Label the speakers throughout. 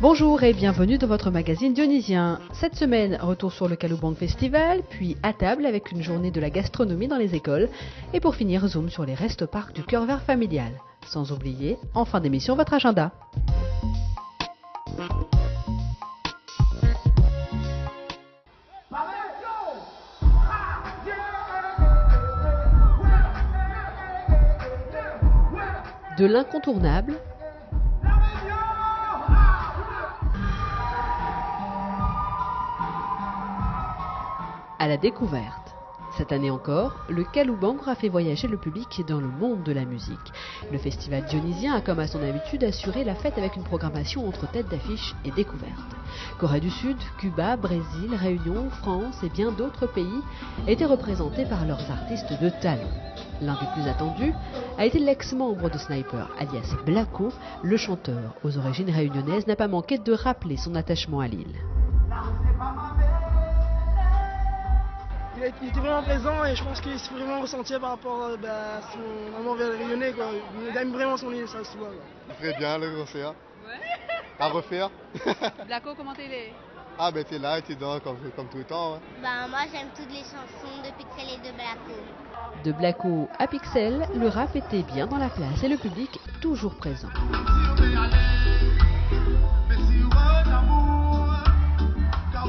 Speaker 1: Bonjour et bienvenue dans votre magazine dionysien. Cette semaine, retour sur le Kalubank Festival, puis à table avec une journée de la gastronomie dans les écoles, et pour finir, zoom sur les restos-parcs du Cœur Vert familial. Sans oublier, en fin d'émission, votre agenda. De l'incontournable à la découverte. Cette année encore, le Kalubank a fait voyager le public dans le monde de la musique. Le festival dionysien a comme à son habitude assuré la fête avec une programmation entre têtes d'affiche et découvertes. Corée du Sud, Cuba, Brésil, Réunion, France et bien d'autres pays étaient représentés par leurs artistes de talent. L'un des plus attendus a été l'ex-membre de Sniper, alias Blacko. Le chanteur aux origines réunionnaises n'a pas manqué de rappeler son attachement à l'île.
Speaker 2: Il était vraiment présent et je pense qu'il s'est vraiment ressenti par rapport à son amour vers les Réunionnais. Il aime vraiment son île, ça se voit.
Speaker 3: Très bien le concert.
Speaker 4: Ouais.
Speaker 3: À refaire.
Speaker 4: Blacko, comment t'es?
Speaker 3: Ah ben t'es là, t'es dedans comme tout le temps. Ouais.
Speaker 5: Moi j'aime toutes les chansons de Pixel et de Blacko.
Speaker 1: De Blacko à Pixel, le rap était bien dans la place et le public toujours présent.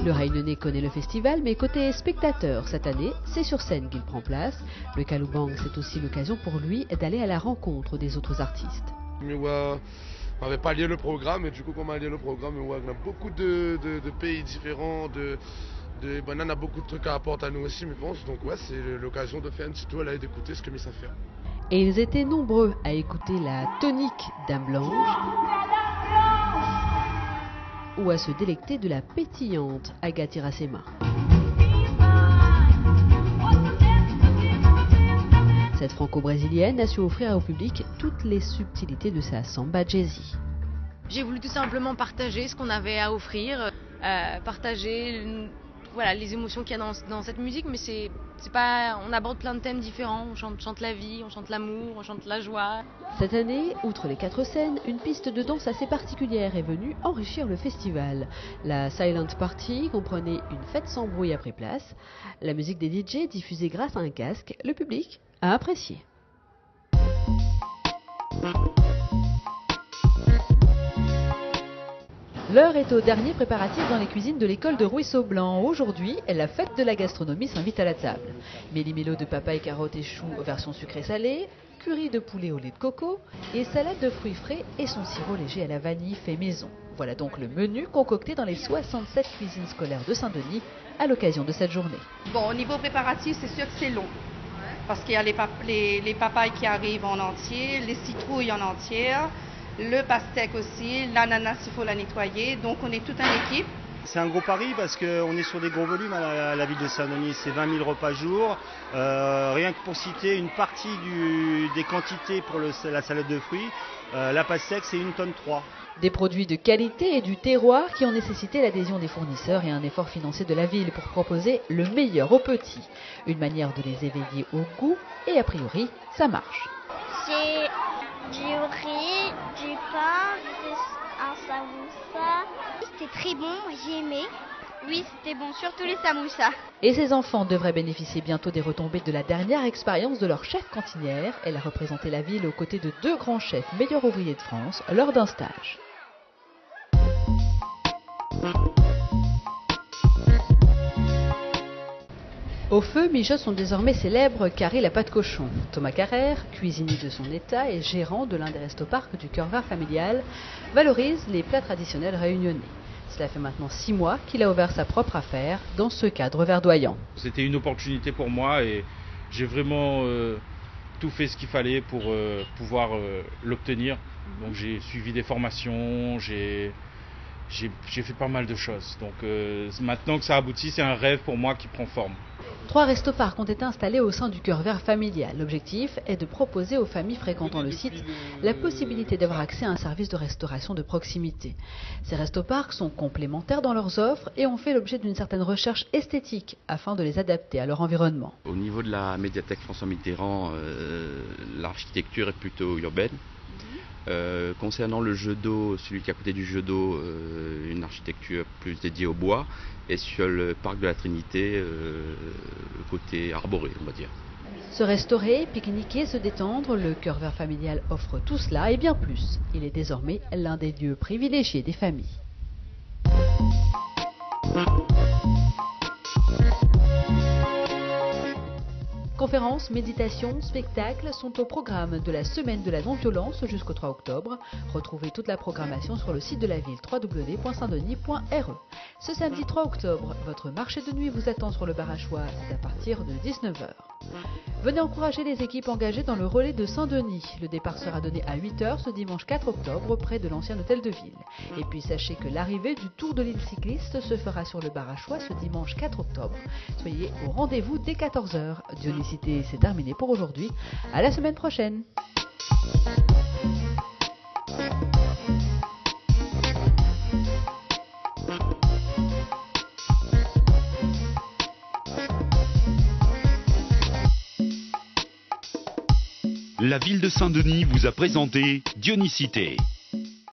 Speaker 1: Le Réunionnais connaît le festival, mais côté spectateur, cette année, c'est sur scène qu'il prend place. Le Kalubank, c'est aussi l'occasion pour lui d'aller à la rencontre des autres artistes.
Speaker 6: On n'avait pas lié le programme, et du coup, comme on a lié le programme, on a beaucoup de pays différents, on a beaucoup de trucs à apporter à nous aussi, je pense. Donc ouais, c'est l'occasion de faire un petit tour et d'écouter ce que Miss a fait.
Speaker 1: Et ils étaient nombreux à écouter la tonique Dame Blanche ou à se délecter de la pétillante Agathe Iracema. Cette franco-brésilienne a su offrir au public toutes les subtilités de sa samba jazzy.
Speaker 7: J'ai voulu tout simplement partager ce qu'on avait à offrir, partager les émotions qu'il y a dans cette musique, mais c'est pas, on aborde plein de thèmes différents, on chante la vie, on chante l'amour, on chante la joie.
Speaker 1: Cette année, outre les 4 scènes, une piste de danse assez particulière est venue enrichir le festival. La Silent Party comprenait une fête sans bruit après place. La musique des DJ diffusée grâce à un casque, le public a apprécié. L'heure est au dernier préparatif dans les cuisines de l'école de Ruisseau-Blanc. Aujourd'hui, la fête de la gastronomie s'invite à la table. Méli-mélo de papaye, carottes et choux version sucrée-salée, curry de poulet au lait de coco et salade de fruits frais et son sirop léger à la vanille fait maison. Voilà donc le menu concocté dans les 67 cuisines scolaires de Saint-Denis à l'occasion de cette journée.
Speaker 8: Bon, au niveau préparatif, c'est sûr que c'est long. Parce qu'il y a les papayes qui arrivent en entier, les citrouilles en entière, le pastèque aussi, l'ananas, il faut la nettoyer. Donc on est toute une équipe.
Speaker 9: C'est un gros pari parce qu'on est sur des gros volumes à la ville de Saint-Denis. C'est 20 000 repas jour. Rien que pour citer une partie des quantités pour la salade de fruits, la pastèque c'est 1,3 tonne.
Speaker 1: Des produits de qualité et du terroir qui ont nécessité l'adhésion des fournisseurs et un effort financier de la ville pour proposer le meilleur aux petits. Une manière de les éveiller au goût et a priori, ça marche.
Speaker 5: J'ai du riz, du pain, un samoussa. C'était très bon, j'ai aimé. Oui, c'était bon, surtout les samoussas.
Speaker 1: Et ces enfants devraient bénéficier bientôt des retombées de la dernière expérience de leur chef cantinière. Elle a représenté la ville aux côtés de 2 grands chefs meilleurs ouvriers de France lors d'un stage. Au feu, mijotent son désormais célèbre Carré la pâte cochon. Thomas Carrère, cuisinier de son état et gérant de l'un des restos-parcs du Cœur Vert familial, valorise les plats traditionnels réunionnais. Cela fait maintenant 6 mois qu'il a ouvert sa propre affaire dans ce cadre verdoyant.
Speaker 10: C'était une opportunité pour moi et j'ai vraiment tout fait ce qu'il fallait pour pouvoir l'obtenir. Donc j'ai suivi des formations, j'ai fait pas mal de choses. Donc maintenant que ça aboutit, c'est un rêve pour moi qui prend forme.
Speaker 1: 3 restos-parcs ont été installés au sein du Cœur Vert familial. L'objectif est de proposer aux familles fréquentant le site la possibilité d'avoir accès à un service de restauration de proximité. Ces restos-parcs sont complémentaires dans leurs offres et ont fait l'objet d'une certaine recherche esthétique afin de les adapter à leur environnement.
Speaker 11: Au niveau de la médiathèque François Mitterrand, l'architecture est plutôt urbaine. Concernant le jeu d'eau, celui qui est à côté du jeu d'eau, une architecture plus dédiée au bois, et sur le parc de la Trinité, côté arboré, on va dire.
Speaker 1: Se restaurer, pique-niquer, se détendre, le Cœur Vert familial offre tout cela et bien plus. Il est désormais l'un des lieux privilégiés des familles. Conférences, méditations, spectacles sont au programme de la semaine de la non-violence jusqu'au 3 octobre. Retrouvez toute la programmation sur le site de la ville www.saintdenis.re. Ce samedi 3 octobre, votre marché de nuit vous attend sur le Barachois à partir de 19h. Venez encourager les équipes engagées dans le relais de Saint-Denis. Le départ sera donné à 8h ce dimanche 4 octobre près de l'ancien hôtel de ville. Et puis sachez que l'arrivée du Tour de l'île cycliste se fera sur le Barachois ce dimanche 4 octobre. Soyez au rendez-vous dès 14h. Dionysité, c'est terminé pour aujourd'hui. À la semaine prochaine.
Speaker 12: La ville de Saint-Denis vous a présenté Dionysité.